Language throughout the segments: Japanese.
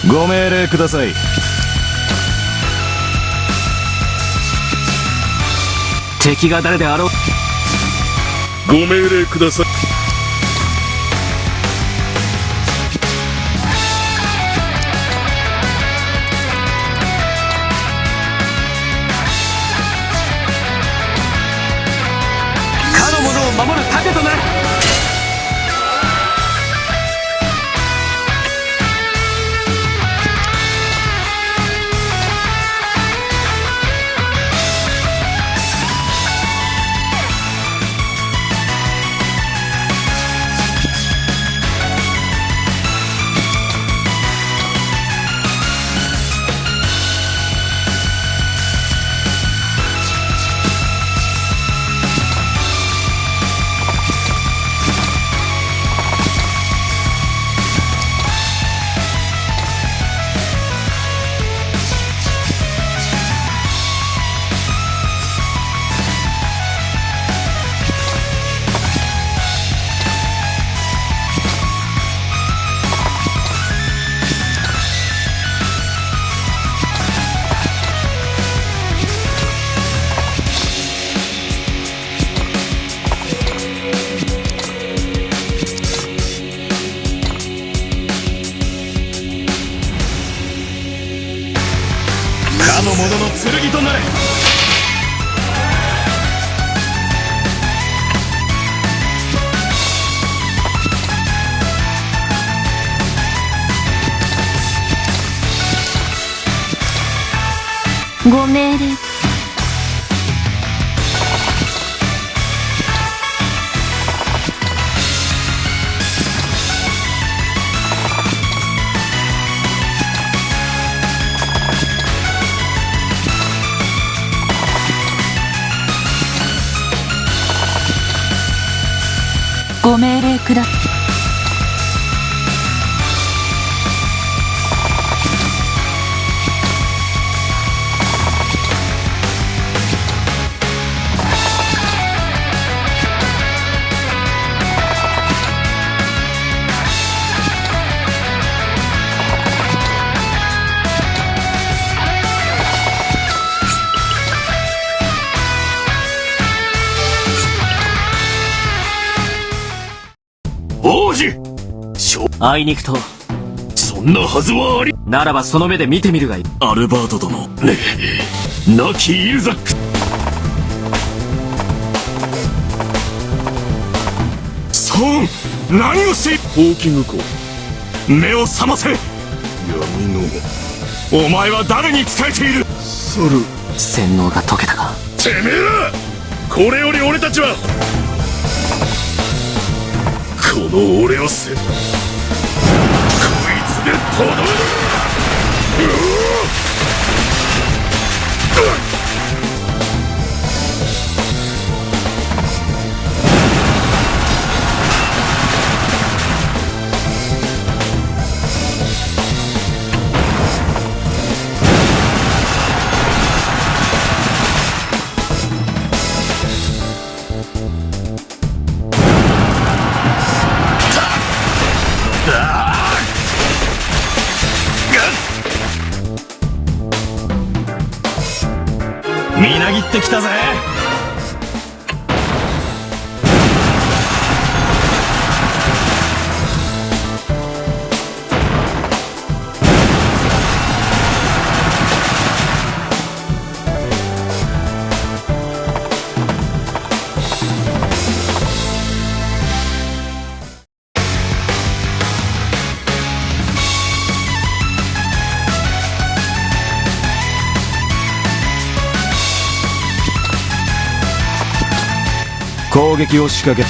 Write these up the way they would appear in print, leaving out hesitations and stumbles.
ご命令ください。敵が誰であろう。ご命令ください。かの者を守る盾となる。かの者の剣となれ。ご命令。ご命令くだ。王子、あいにくと。そんなはずはあり。ならばその目で見てみるがいい。アルバート殿、亡きイルザック。ソーン、何をしている。ホーキング公、目を覚ませ。闇の、お前は誰に仕えている。猿。洗脳が解けたか。てめえら、これより俺たちはこの俺をこいつでとどめる。みなぎってきたぜ。攻撃を仕掛け。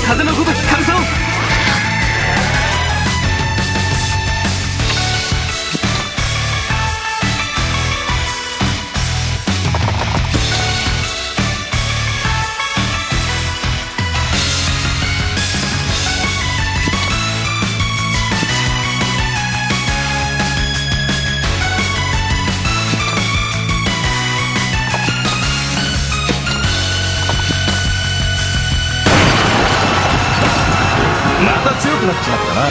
風のごとき感想。また強くなっちまったな。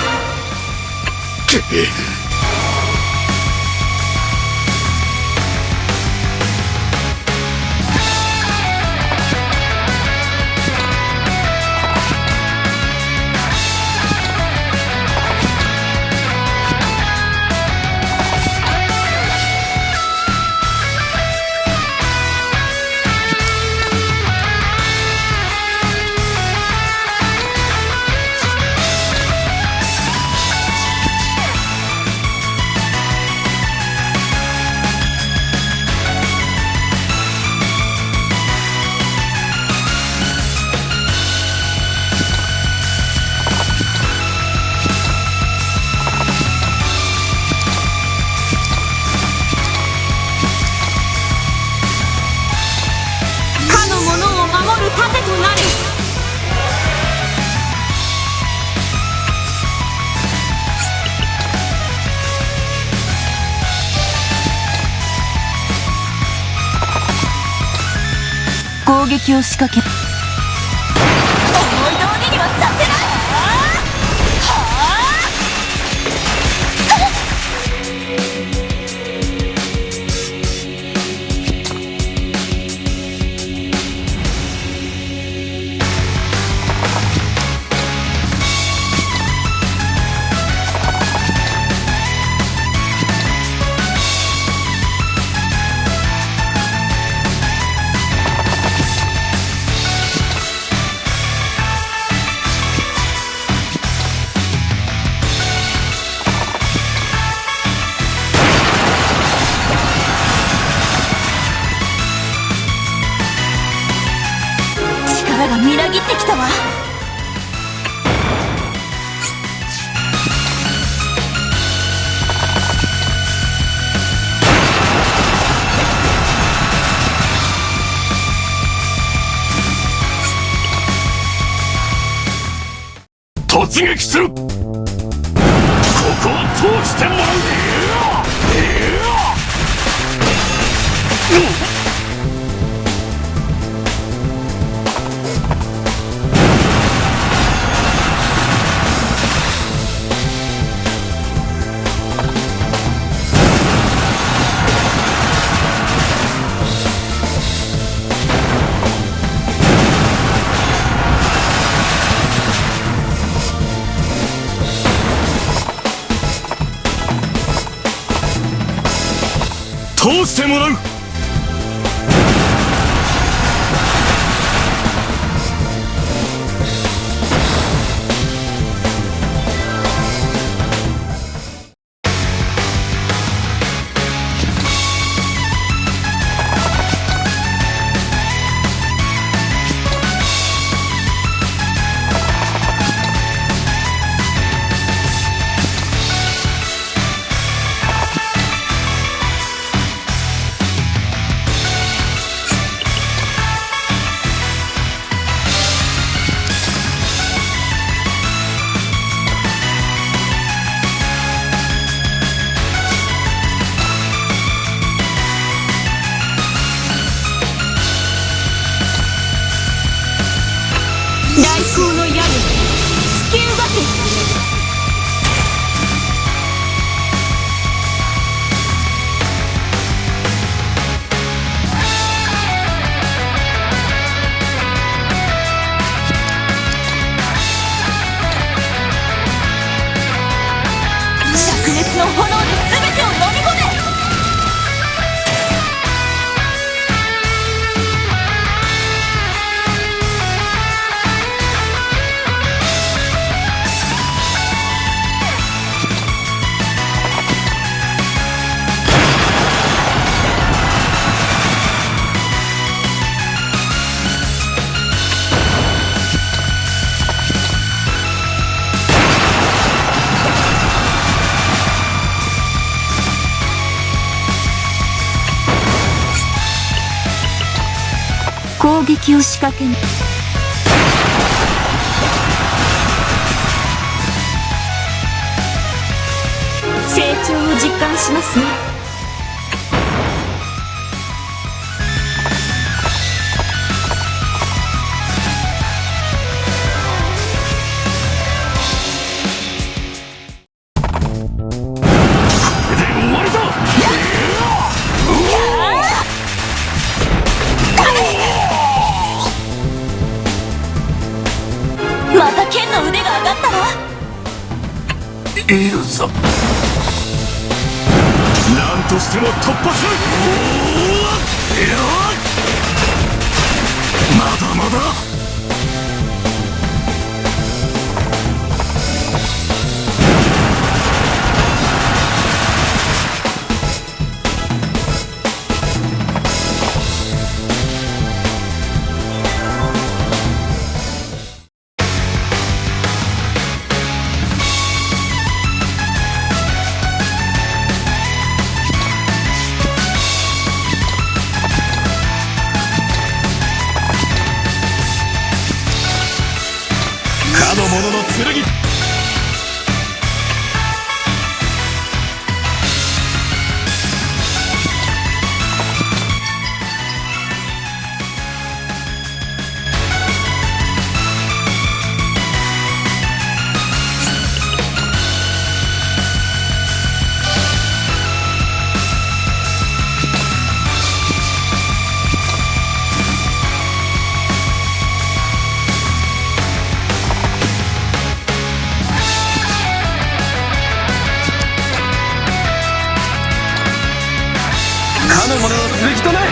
かの者を守る盾となれ。攻撃を仕掛け。思い通りにはさせない。力がみなぎってきたわ。突撃する。ここを通してもらう。通してもらう。来光の矢に突き動け。灼熱の炎で全てを飲み込め。攻撃を仕掛ける。成長を実感しますね。また剣の腕が上がったわ。いるぞ。何としても突破する。まだまだ。かの者の剣。かの者の剣となれ。